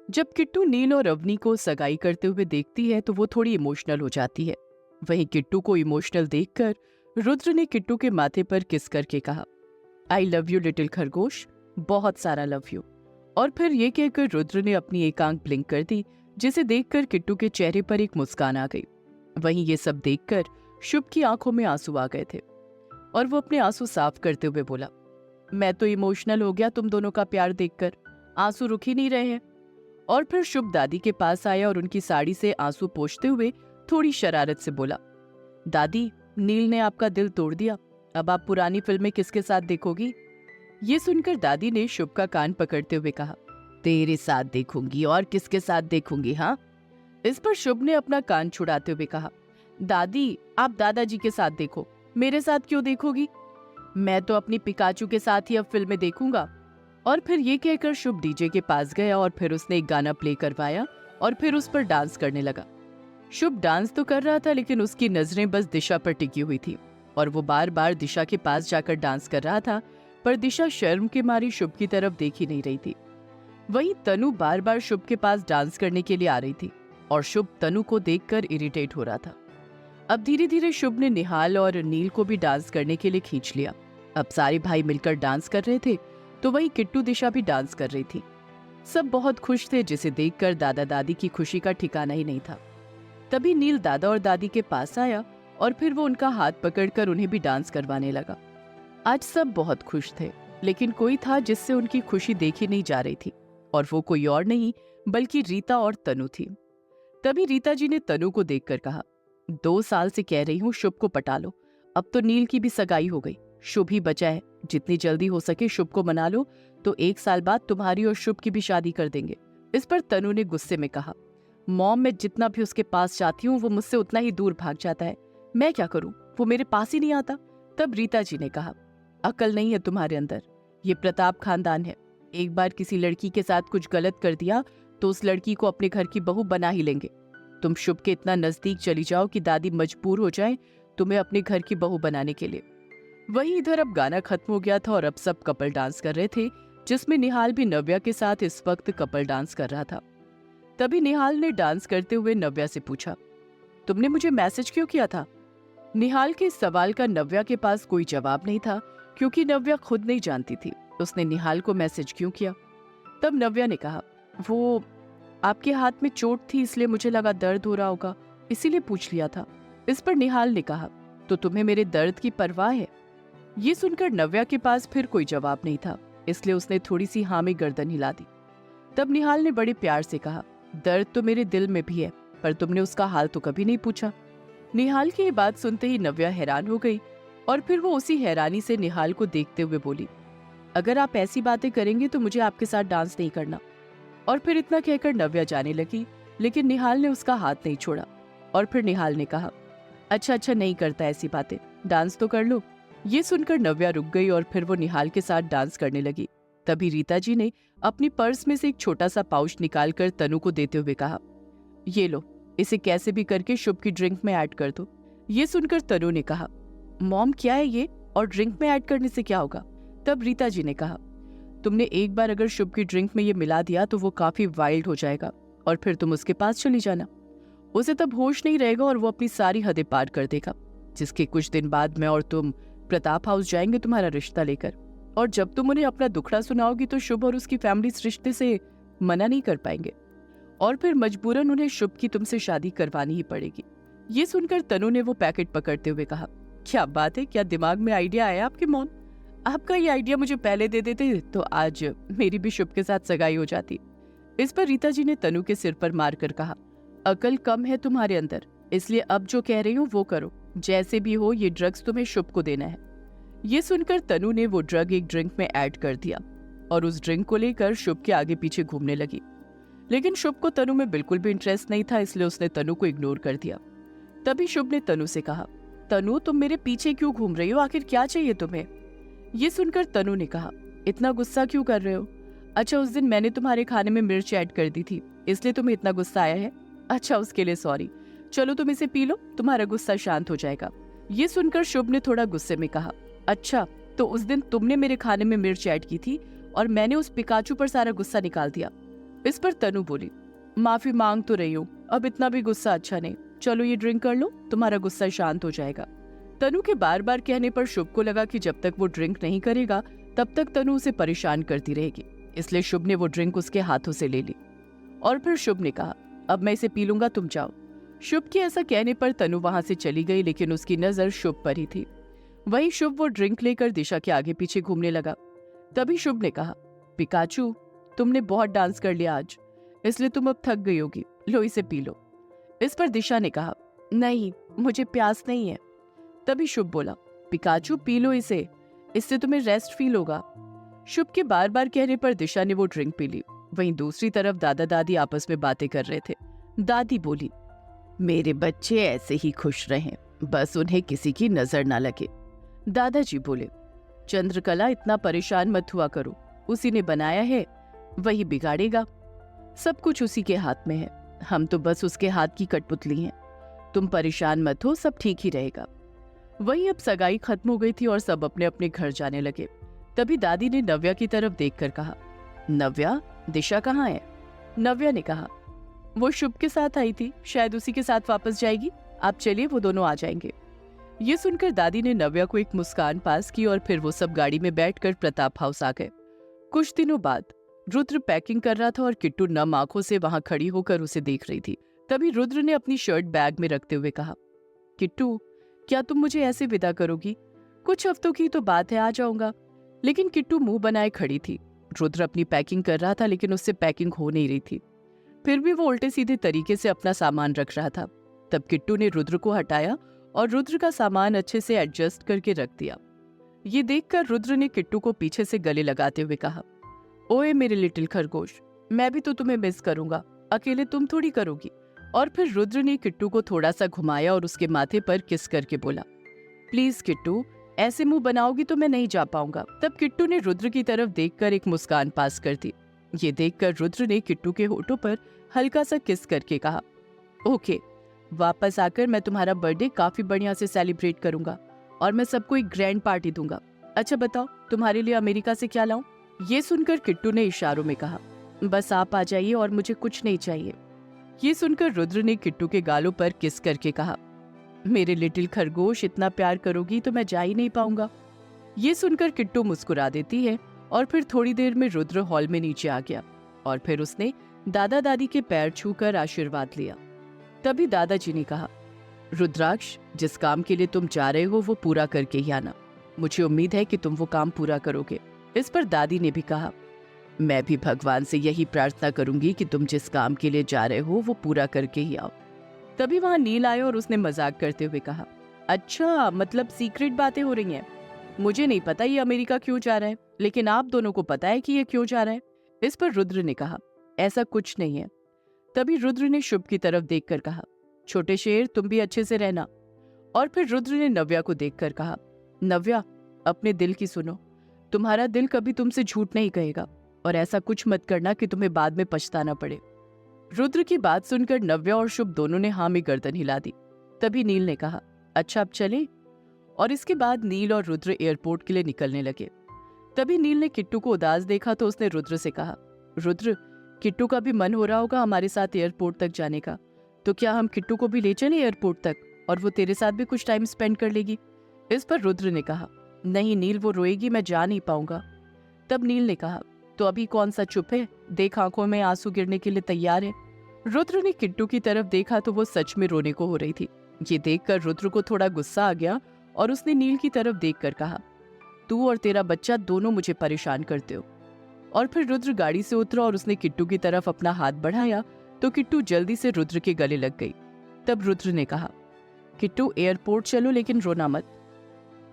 जब किट्टू नील और अवनी को सगाई करते हुए देखती है तो वो थोड़ी इमोशनल हो जाती है। वहीं किट्टू को इमोशनल देखकर रुद्र ने किट्टू के माथे पर किस करके कहा, आई लव यू लिटिल खरगोश, बहुत सारा लव यू। और फिर ये कहकर रुद्र ने अपनी एक आंख ब्लिंक कर दी, जिसे देखकर किट्टू के चेहरे पर एक मुस्कान आ गई। वहीं ये सब देखकर शुभ की आंखों में आंसू आ गए थे और वो अपने आंसू साफ करते हुए बोला, मैं तो इमोशनल हो गया तुम दोनों का प्यार देखकर, आंसू रुक ही नहीं रहे हैं। और फिर शुभ दादी के पास आया और उनकी साड़ी से आंसू पोंछते हुए थोड़ी शरारत से बोला, दादी, नील ने आपका दिल तोड़ दिया, अब आप पुरानी फिल्में किसके साथ देखोगी? ये सुनकर दादी ने शुभ का कान पकड़ते हुए कहा, तेरे साथ देखूंगी और किसके साथ देखूंगी? हाँ। इस पर शुभ ने अपना कान छुड़ाते हुए कहा, दादी, आप दादाजी के साथ देखो, मेरे साथ क्यों देखोगी? मैं तो अपनी पिकाचू के साथ ही अब फिल्में देखूंगा। और फिर ये कहकर शुभ डीजे के पास गया और फिर उसने एक गाना प्ले करवाया और फिर उस पर डांस करने लगा। शुभ डांस तो कर रहा था लेकिन उसकी नजरें बस दिशा पर टिकी हुई थी और वो बार बार दिशा के पास जाकर डांस कर रहा था, पर दिशा शर्म के मारी शुभ की तरफ देख ही नहीं रही थी। वहीं तनु बार बार शुभ के पास डांस करने के लिए आ रही थी और शुभ तनु को देखकर इरिटेट हो रहा था। अब धीरे धीरे शुभ ने निहाल और नील को भी डांस करने के लिए खींच लिया। अब सारे भाई मिलकर डांस कर रहे थे तो वहीं किट्टू दिशा भी डांस कर रही थी। सब बहुत खुश थे, जिसे देखकर दादा दादी की खुशी का ठिकाना ही नहीं था। तभी नील दादा और दादी के पास आया और फिर वो उनका हाथ पकड़कर उन्हें भी डांस करवाने लगा। आज सब बहुत खुश थे, लेकिन कोई था जिससे उनकी खुशी देखी नहीं जा रही थी और वो कोई और नहीं बल्कि रीता और तनु थी। तभी रीता जी ने तनु को देखकर कहा, 2 साल से कह रही हूँ शुभ को पटा लो, अब तो नील की भी सगाई हो गई, शुभ ही बचा है, जितनी जल्दी हो सके शुभ को मना लो, तो 1 साल बाद तुम्हारी और शुभ की भी शादी कर देंगे। इस पर तनु ने गुस्से में कहा, मॉम, मैं जितना भी उसके पास जाती हूँ वो मुझसे उतना ही दूर भाग जाता है, मैं क्या करूँ, वो मेरे पास ही नहीं आता। तब रीता जी ने कहा, अकल नहीं है तुम्हारे अंदर, ये प्रताप खानदान है, एक बार किसी लड़की के साथ कुछ गलत कर दिया तो उस लड़की को अपने घर की बहू बना ही लेंगे। तुम शुभ के इतना नजदीक चली जाओ कि दादी मजबूर हो जाए तुम्हें अपने घर की बहू बनाने के लिए। वहीं इधर अब गाना खत्म हो गया था और अब सब कपल डांस कर रहे थे, जिसमें निहाल भी नव्या के साथ इस वक्त कपल डांस कर रहा था। तभी निहाल ने डांस करते हुए नव्या से पूछा, तुमने मुझे मैसेज क्यों किया था? निहाल के इस सवाल का नव्या के पास कोई जवाब नहीं था, क्योंकि नव्या खुद नहीं जानती थी उसने निहाल को मैसेज क्यों किया। तब नव्या ने कहा, वो आपके हाथ में चोट थी इसलिए मुझे लगा दर्द हो रहा होगा, इसीलिए पूछ लिया था। इस पर निहाल ने कहा, तो तुम्हें मेरे दर्द की परवाह है? ये सुनकर नव्या के पास फिर कोई जवाब नहीं था, इसलिए उसने थोड़ी सी हाँ में गर्दन हिला दी। तब निहाल ने बड़े प्यार से कहा, दर्द तो मेरे दिल में भी है, पर तुमने उसका हाल तो कभी नहीं पूछा। निहाल की ये बात सुनते ही नव्या हैरान हो गई और फिर वो उसी हैरानी से निहाल को देखते हुए बोली, अगर आप ऐसी बातें करेंगे तो मुझे आपके साथ डांस नहीं करना। और फिर इतना कहकर नव्या जाने लगी, लेकिन निहाल ने उसका हाथ नहीं छोड़ा। और फिर निहाल ने कहा, अच्छा अच्छा, नहीं करता ऐसी बातें, डांस तो कर लो। ये सुनकर नव्या रुक गई और फिर वो निहाल के साथ डांस करने लगी। तभी रीता जी ने अपनी पर्स में से एक छोटा सा पाउच निकालकर तनु को देते हुए कहा, ये लो, इसे कैसे भी करके शुभ की ड्रिंक में ऐड कर दो। ये सुनकर तनु ने कहा, मॉम, क्या है ये, और ड्रिंक में ऐड करने से क्या होगा? तब रीता जी ने कहा, तुमने एक बार अगर शुभ की ड्रिंक में ये मिला दिया तो वो काफी वाइल्ड हो जाएगा और फिर तुम उसके पास चली जाना, उसे तब होश नहीं रहेगा और वो अपनी सारी हदें पार कर देगा, जिसके कुछ दिन बाद मैं और तुम प्रताप हाउस जाएंगे तुम्हारा रिश्ता लेकर, और जब तुम उन्हें अपना दुखड़ा सुनाओगी तो शुभ और उसकी फैमिली इस रिश्ते से मना नहीं कर पाएंगे और फिर मजबूरन उन्हें शुभ की तुमसे शादी करवानी ही पड़ेगी। ये सुनकर तनु ने वो पैकेट पकड़ते हुए कहा, क्या बात है, क्या दिमाग में आइडिया आया आपके मॉम? आपका ये आइडिया मुझे पहले दे देते तो आज मेरी भी शुभ के साथ सगाई हो जाती। इस पर रीता जी ने तनु के सिर पर मारकर कहा, अकल कम है तुम्हारे अंदर, इसलिए अब जो कह रही हूँ वो करो, जैसे भी हो ये ड्रग्स तुम्हें शुभ को देना है। ये सुनकर तनु ने वो ड्रग एक ड्रिंक में ऐड कर दिया और उस ड्रिंक को लेकर शुभ के आगे पीछे घूमने लगी, लेकिन शुभ को तनु में बिल्कुल भी इंटरेस्ट नहीं था, इसलिए उसने तनु को इग्नोर कर दिया। तभी शुभ ने तनु से कहा, तनु, तुम मेरे पीछे क्यों घूम रही हो, आखिर क्या चाहिए तुम्हें? ये सुनकर तनु ने कहा, इतना गुस्सा क्यों कर रहे हो? अच्छा, उस दिन मैंने तुम्हारे खाने में मिर्च ऐड कर दी थी, इसलिए तुम्हें इतना गुस्सा आया है? अच्छा, उसके लिए सॉरी, चलो तुम इसे पी लो, तुम्हारा गुस्सा शांत हो जाएगा। ये सुनकर शुभ ने थोड़ा गुस्से में कहा, अच्छा, तो उस दिन तुमने मेरे खाने में मिर्च ऐड की थी और मैंने उस पिकाचू पर सारा गुस्सा निकाल दिया। इस पर तनु बोली, माफी मांग तो रही हूँ, अब इतना भी गुस्सा अच्छा नहीं, चलो ये ड्रिंक कर लो, तुम्हारा गुस्सा शांत हो जाएगा। तनु के बार बार कहने पर शुभ को लगा कि जब तक वो ड्रिंक नहीं करेगा तब तक तनु उसे परेशान करती रहेगी, इसलिए शुभ ने वो ड्रिंक उसके हाथों से ले ली। और फिर शुभ ने कहा, अब मैं इसे पी लूंगा, तुम जाओ। शुभ के ऐसा कहने पर तनु वहां से चली गई, लेकिन उसकी नजर शुभ पर ही थी। वहीं शुभ वो ड्रिंक लेकर दिशा के आगे पीछे घूमने लगा। तभी शुभ ने कहा, पिकाचू, तुमने बहुत डांस कर लिया आज, इसलिए तुम अब थक गई होगी, लो इसे पी लो। इस पर दिशा ने कहा, नहीं, मुझे प्यास नहीं है। तभी शुभ बोला, पिकाचू पी लो इसे, इससे तुम्हें रेस्ट फील होगा। शुभ के बार बार कहने पर दिशा ने वो ड्रिंक पी ली। वहीं दूसरी तरफ दादा दादी आपस में बातें कर रहे थे। दादी बोली, मेरे बच्चे ऐसे ही खुश रहें, बस उन्हें किसी की नजर ना लगे। दादाजी बोले, चंद्रकला इतना परेशान मत हुआ करो, उसी ने बनाया है, वही बिगाड़ेगा, सब कुछ उसी के हाथ में है, हम तो बस उसके हाथ की कठपुतली हैं, तुम परेशान मत हो, सब ठीक ही रहेगा। वहीं अब सगाई खत्म हो गई थी और सब अपने अपने घर जाने लगे। तभी दादी ने नव्या की तरफ देखकर कहा, नव्या, दिशा कहाँ है? नव्या ने कहा, वो शुभ के साथ आई थी, शायद उसी के साथ वापस जाएगी, आप चलिए, वो दोनों आ जाएंगे। ये सुनकर दादी ने नव्या को एक मुस्कान पास की और फिर वो सब गाड़ी में बैठकर प्रताप हाउस आ गए। कुछ दिनों बाद रुद्र पैकिंग कर रहा था और किट्टू नम आंखों से वहां खड़ी होकर उसे देख रही थी। तभी रुद्र ने अपनी शर्ट बैग में रखते हुए कहा, किट्टू, क्या तुम मुझे ऐसे विदा करोगी? कुछ हफ्तों की तो बात है, आ जाऊंगा। लेकिन किट्टू मुंह बनाए खड़ी थी। रुद्र अपनी पैकिंग कर रहा था, लेकिन उससे पैकिंग हो नहीं रही थी। फिर भी वो उल्टे सीधे तरीके से अपना सामान रख रहा था। तब किट्टू ने रुद्र को हटाया और रुद्र का सामान अच्छे से एडजस्ट करके रख दिया। ये देखकर रुद्र ने किट्टू को पीछे से गले लगाते हुए कहा, ओए मेरे लिटिल खरगोश, मैं भी तो तुम्हें मिस करूंगा, अकेले तुम थोड़ी करोगी। और फिर रुद्र ने किट्टू को थोड़ा सा घुमाया और उसके माथे पर किस करके बोला, प्लीज किट्टू, ऐसे मुंह बनाओगी तो मैं नहीं जा पाऊंगा। तब किट्टू ने रुद्र की तरफ देखकर एक मुस्कान पास कर दी। ये देखकर रुद्र ने किट्टू के होठों पर हल्का सा किस करके कहा, ओके, वापस आकर मैं तुम्हारा बर्थडे काफी बढ़िया से सेलिब्रेट करूंगा और मैं सबको एक ग्रैंड पार्टी दूंगा। अच्छा बताओ, तुम्हारे लिए अमेरिका से क्या लाऊं? ये सुनकर किट्टू ने इशारों में कहा, बस आप आ जाइए और मुझे कुछ नहीं चाहिए। ये सुनकर रुद्र ने किट्टू के गालों पर किस करके कहा, मेरे लिटिल खरगोश, इतना प्यार करोगी तो मैं जा ही नहीं पाऊंगा। ये सुनकर किट्टू मुस्कुरा देती है और फिर थोड़ी देर में रुद्र हॉल में नीचे आ गया और फिर उसने दादा दादी के पैर छूकर आशीर्वाद लिया। तभी दादाजी ने कहा, रुद्राक्ष, जिस काम के लिए तुम जा रहे हो वो पूरा करके ही आना, मुझे उम्मीद है कि तुम वो काम पूरा करोगे। इस पर दादी ने भी कहा, मैं भी भगवान से यही प्रार्थना करूंगी कि तुम जिस काम के लिए जा रहे हो वो पूरा करके ही आओ। तभी वहां नील आया और उसने मजाक करते हुए कहा, अच्छा, मतलब सीक्रेट बातें हो रही हैं। मुझे नहीं पता ये अमेरिका क्यों जा रहा है, लेकिन आप दोनों को पता है कि ये क्यों जा रहा है। इस पर रुद्र ने कहा, ऐसा कुछ नहीं है। तभी रुद्र ने शुभ की तरफ देखकर कहा, छोटे शेर, तुम भी अच्छे से रहना। और फिर रुद्र ने नव्या को देखकर कहा, नव्या, अपने दिल की सुनो, तुम्हारा दिल कभी तुमसे झूठ नहीं कहेगा और ऐसा कुछ मत करना कि तुम्हें बाद में पछताना पड़े। रुद्र की बात सुनकर नव्या और शुभ दोनों ने हाँ में गर्दन हिला दी। तभी नील ने कहा, अच्छा अब चले। और इसके बाद नील और रुद्र एयरपोर्ट के लिए निकलने लगे। तभी नील ने किट्टू को उदास देखा तो उसने रुद्र से कहा, रुद्र, किट्टू का भी मन हो रहा होगा हमारे साथ एयरपोर्ट तक जाने का, तो क्या हम किट्टू को भी ले चले एयरपोर्ट तक और वो तेरे साथ भी कुछ टाइम स्पेंड कर लेगी। इस पर रुद्र ने कहा, नहीं नील, वो रोएगी, मैं जा नहीं पाऊंगा। तब नील ने कहा, तो अभी कौन सा चुप है, देख आंखों में आंसू गिरने के लिए तैयार है। रुद्र ने किट्टू की तरफ देखा तो वो सच में रोने को हो रही थी। ये देखकर रुद्र को थोड़ा गुस्सा आ गया और उसने नील की तरफ देखकर कहा, तू और तेरा बच्चा दोनों मुझे परेशान करते हो। और फिर रुद्र गाड़ी से उतरा और उसने किट्टू की तरफ अपना हाथ बढ़ाया तो किट्टू जल्दी से रुद्र के गले लग गई। तब रुद्र ने कहा, किट्टू एयरपोर्ट चलो, लेकिन रोना मत।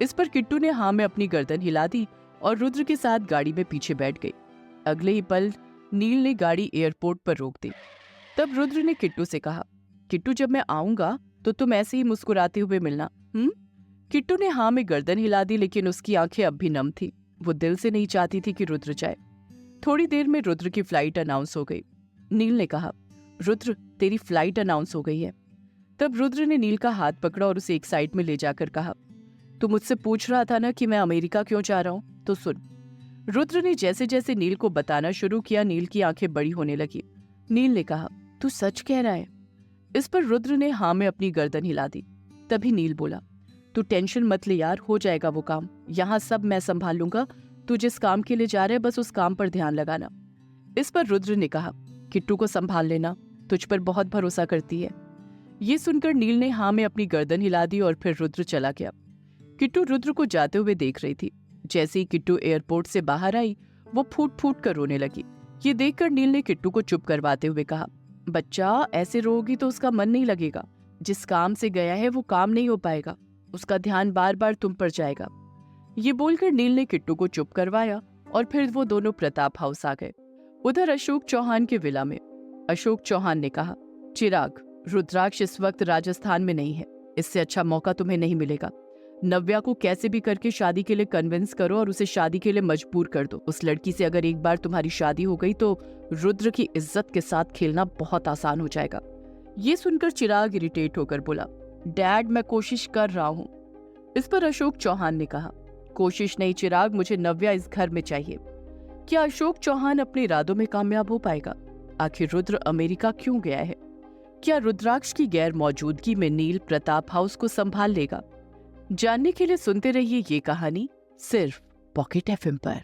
इस पर किट्टू ने हाँ में अपनी गर्दन हिला दी और रुद्र के साथ गाड़ी में पीछे बैठ गई। अगले ही पल नील ने गाड़ी एयरपोर्ट पर रोक दी। तब रुद्र ने किट्टू से कहा, किट्टू, जब मैं आऊंगा तो तुम ऐसे ही मुस्कुराते हुए मिलना। किट्टू ने हाँ में गर्दन हिला दी, लेकिन उसकी आंखें अब भी नम थी। वो दिल से नहीं चाहती थी कि रुद्र जाए। थोड़ी देर में रुद्र की फ्लाइट अनाउंस हो गई। नील ने कहा, रुद्र, तेरी फ्लाइट अनाउंस हो गई है। तब रुद्र ने नील का हाथ पकड़ा और उसे एक साइड में ले जाकर कहा, तू मुझसे पूछ रहा था ना कि मैं अमेरिका क्यों जा रहा हूँ, तो सुन। रुद्र ने जैसे जैसे नील को बताना शुरू किया, नील की आंखें बड़ी होने लगी। नील ने कहा, तू सच कह रहा है? इस पर रुद्र ने हाँ में अपनी गर्दन हिला दी। तभी नील बोला, तू टेंशन मत ले यार, हो जाएगा वो काम। यहाँ सब मैं संभाल लूंगा। तू जिस काम के लिए जा रहा है बस उस काम पर ध्यान लगाना। इस पर रुद्र ने कहा, किट्टू को संभाल लेना, तुझ पर बहुत भरोसा करती है। ये सुनकर नील ने हाँ में अपनी गर्दन हिला दी और फिर रुद्र चला गया। किट्टू रुद्र को जाते हुए देख रही थी। जैसे ही किट्टू एयरपोर्ट से बाहर आई, वो फूट फूट कर रोने लगी। ये देखकर नील ने किट्टू को चुप करवाते हुए कहा, बच्चा ऐसे रोगी तो उसका मन नहीं लगेगा। जिस काम से गया है वो काम नहीं हो पाएगा, उसका ध्यान बार बार तुम पर जाएगा। ये बोलकर नील ने किट्टू को चुप करवाया और फिर वो दोनों प्रताप हाउस आ गए। उधर अशोक चौहान के विला में अशोक चौहान ने कहा, चिराग, रुद्राक्ष इस वक्त राजस्थान में नहीं है। इससे अच्छा मौका तुम्हें नहीं मिलेगा। नव्या को कैसे भी करके शादी के लिए कन्विंस करो और उसे शादी के लिए मजबूर कर दो। उस लड़की से अगर एक बार तुम्हारी शादी हो गई तो रुद्र की इज्जत के साथ खेलना बहुत आसान हो जाएगा। ये सुनकर चिराग इरिटेट होकर बोला, डैड मैं कोशिश कर रहा हूँ। इस पर अशोक चौहान ने कहा, कोशिश नहीं चिराग, मुझे नव्या इस घर में चाहिए। क्या अशोक चौहान अपने इरादों में कामयाब हो पाएगा? आखिर रुद्र अमेरिका क्यों गया है? क्या रुद्राक्ष की गैर मौजूदगी में नील प्रताप हाउस को संभाल लेगा? जानने के लिए सुनते रहिए ये कहानी सिर्फ पॉकेट एफएम पर।